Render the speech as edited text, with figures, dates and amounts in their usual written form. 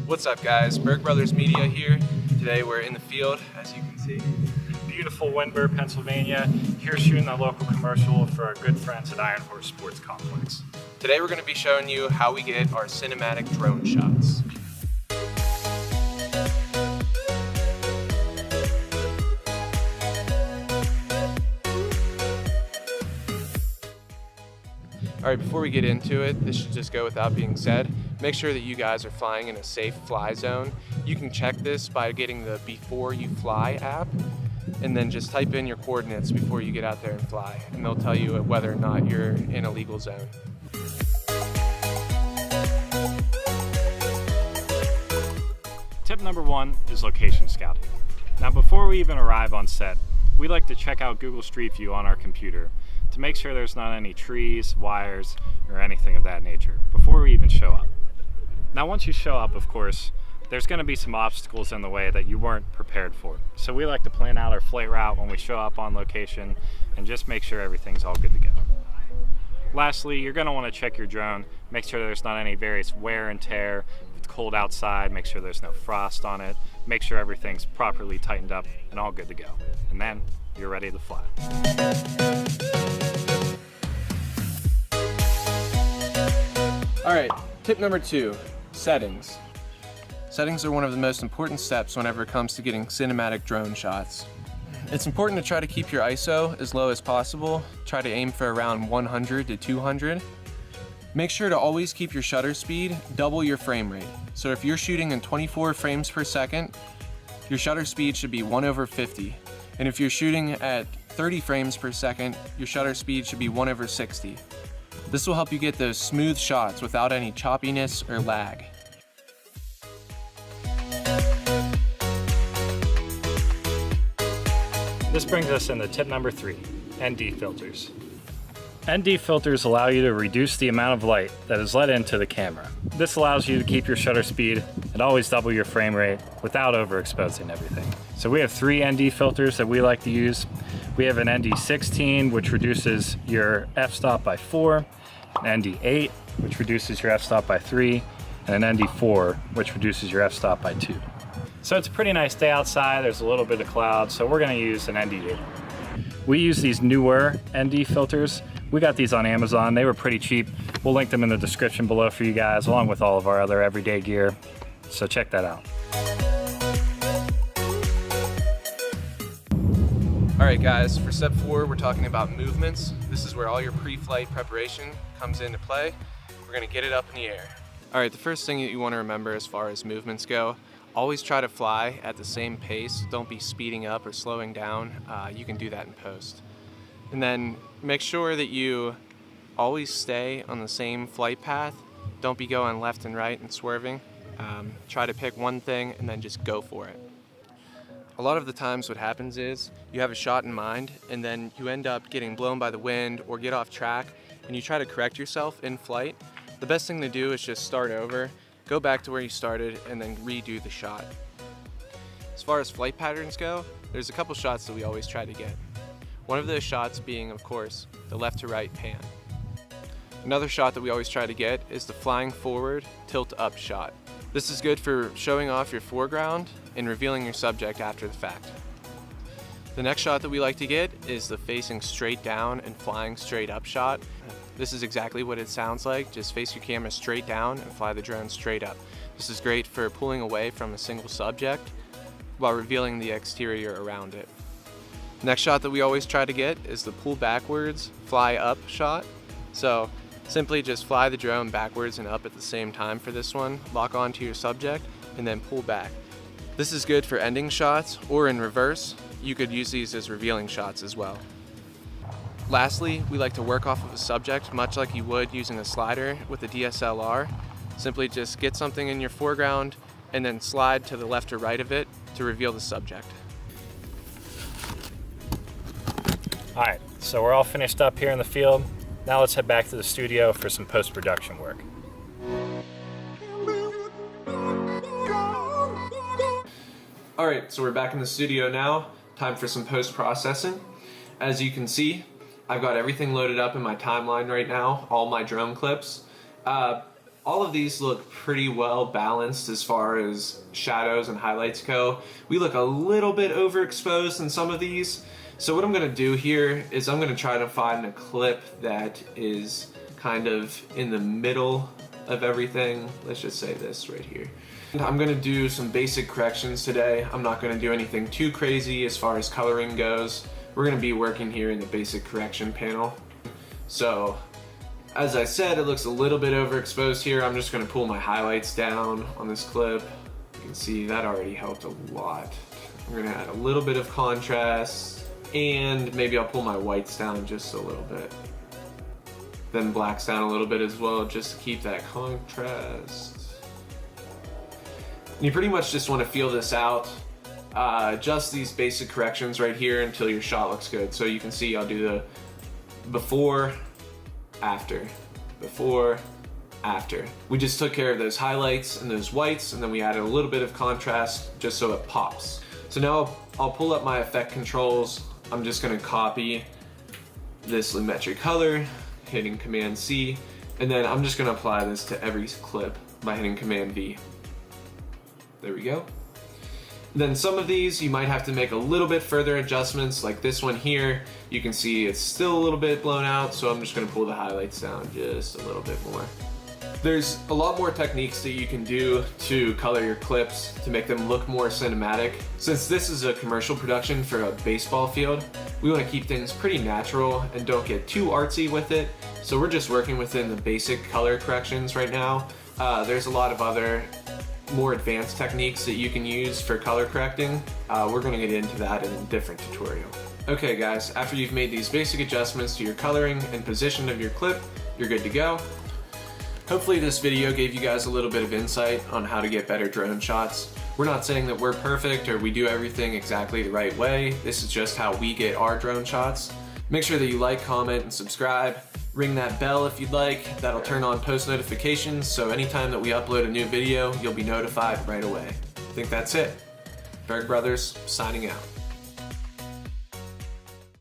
What's up guys, Berg Brothers Media here. Today we're in the field, as you can see. Beautiful Windber, Pennsylvania. Here shooting a local commercial for our good friends at Iron Horse Sports Complex. Today we're going to be showing you how we get our cinematic drone shots. Alright, before we get into it, this should just go without being said. Make sure that you guys are flying in a safe fly zone. You can check this by getting the Before You Fly app, and then just type in your coordinates before you get out there and fly, and they'll tell you whether or not you're in a legal zone. Tip number 1 is location scouting. Now before we even arrive on set, we like to check out Google Street View on our computer to make sure there's not any trees, wires, or anything of that nature before we even show up. Now once you show up, of course, there's going to be some obstacles in the way that you weren't prepared for. So we like to plan out our flight route when we show up on location and just make sure everything's all good to go. Lastly, you're going to want to check your drone, make sure there's not any various wear and tear. If it's cold outside, make sure there's no frost on it, make sure everything's properly tightened up and all good to go. And then you're ready to fly. Alright, tip number 2, settings. Settings are one of the most important steps whenever it comes to getting cinematic drone shots. It's important to try to keep your ISO as low as possible. Try to aim for around 100 to 200. Make sure to always keep your shutter speed double your frame rate. So if you're shooting in 24 frames per second, your shutter speed should be 1/50. And if you're shooting at 30 frames per second, your shutter speed should be 1/60. This will help you get those smooth shots without any choppiness or lag. This brings us into tip number 3, ND filters. ND filters allow you to reduce the amount of light that is let into the camera. This allows you to keep your shutter speed and always double your frame rate without overexposing everything. So we have 3 ND filters that we like to use. We have an ND16, which reduces your f-stop by 4, an ND8, which reduces your f-stop by 3, and an ND4, which reduces your f-stop by 2. So it's a pretty nice day outside, there's a little bit of cloud, so we're gonna use an ND8. We use these newer ND filters. We got these on Amazon, they were pretty cheap. We'll link them in the description below for you guys, along with all of our other everyday gear. So check that out. Alright guys, for step 4, we're talking about movements. This is where all your pre-flight preparation comes into play. We're gonna get it up in the air. Alright, the first thing that you wanna remember as far as movements go, always try to fly at the same pace. Don't be speeding up or slowing down. You can do that in post. And then make sure that you always stay on the same flight path. Don't be going left and right and swerving. Try to pick one thing and then just go for it. A lot of the times what happens is you have a shot in mind and then you end up getting blown by the wind or get off track and you try to correct yourself in flight. The best thing to do is just start over, go back to where you started, and then redo the shot. As far as flight patterns go, there's a couple shots that we always try to get. One of those shots being, of course, the left to right pan. Another shot that we always try to get is the flying forward, tilt up shot. This is good for showing off your foreground and revealing your subject after the fact. The next shot that we like to get is the facing straight down and flying straight up shot. This is exactly what it sounds like. Just face your camera straight down and fly the drone straight up. This is great for pulling away from a single subject while revealing the exterior around it. Next shot that we always try to get is the pull backwards, fly up shot. So simply just fly the drone backwards and up at the same time for this one, lock onto your subject, and then pull back. This is good for ending shots, or in reverse, you could use these as revealing shots as well. Lastly, we like to work off of a subject much like you would using a slider with a DSLR. Simply just get something in your foreground and then slide to the left or right of it to reveal the subject. All right, so we're all finished up here in the field. Now let's head back to the studio for some post-production work. All right, so we're back in the studio now. Time for some post-processing. As you can see, I've got everything loaded up in my timeline right now, all my drone clips. all of these look pretty well balanced as far as shadows and highlights go. We look a little bit overexposed in some of these. So what I'm gonna do here is I'm gonna try to find a clip that is kind of in the middle of everything. Let's just say this right here. I'm gonna do some basic corrections today. I'm not gonna do anything too crazy as far as coloring goes. We're gonna be working here in the basic correction panel. So, as I said, it looks a little bit overexposed here. I'm just gonna pull my highlights down on this clip. You can see that already helped a lot. I'm gonna add a little bit of contrast, and maybe I'll pull my whites down just a little bit. Then blacks down a little bit as well, just to keep that contrast. You pretty much just wanna feel this out. Just these basic corrections right here until your shot looks good. So you can see I'll do the before, after, before, after. We just took care of those highlights and those whites, and then we added a little bit of contrast just so it pops. So now I'll pull up my effect controls. I'm just gonna copy this Lumetri color, hitting Command C, and then I'm just gonna apply this to every clip by hitting Command V. There we go. Then some of these you might have to make a little bit further adjustments, like this one here. You can see it's still a little bit blown out, so I'm just gonna pull the highlights down just a little bit more. There's a lot more techniques that you can do to color your clips to make them look more cinematic. Since this is a commercial production for a baseball field, we wanna keep things pretty natural and don't get too artsy with it. So we're just working within the basic color corrections right now. There's a lot of other more advanced techniques that you can use for color correcting. We're gonna get into that in a different tutorial. Okay guys, after you've made these basic adjustments to your coloring and position of your clip, you're good to go. Hopefully this video gave you guys a little bit of insight on how to get better drone shots. We're not saying that we're perfect or we do everything exactly the right way. This is just how we get our drone shots. Make sure that you like, comment, and subscribe. Ring that bell if you'd like. That'll turn on post notifications, so anytime that we upload a new video, you'll be notified right away. I think that's it. Berg Brothers, signing out.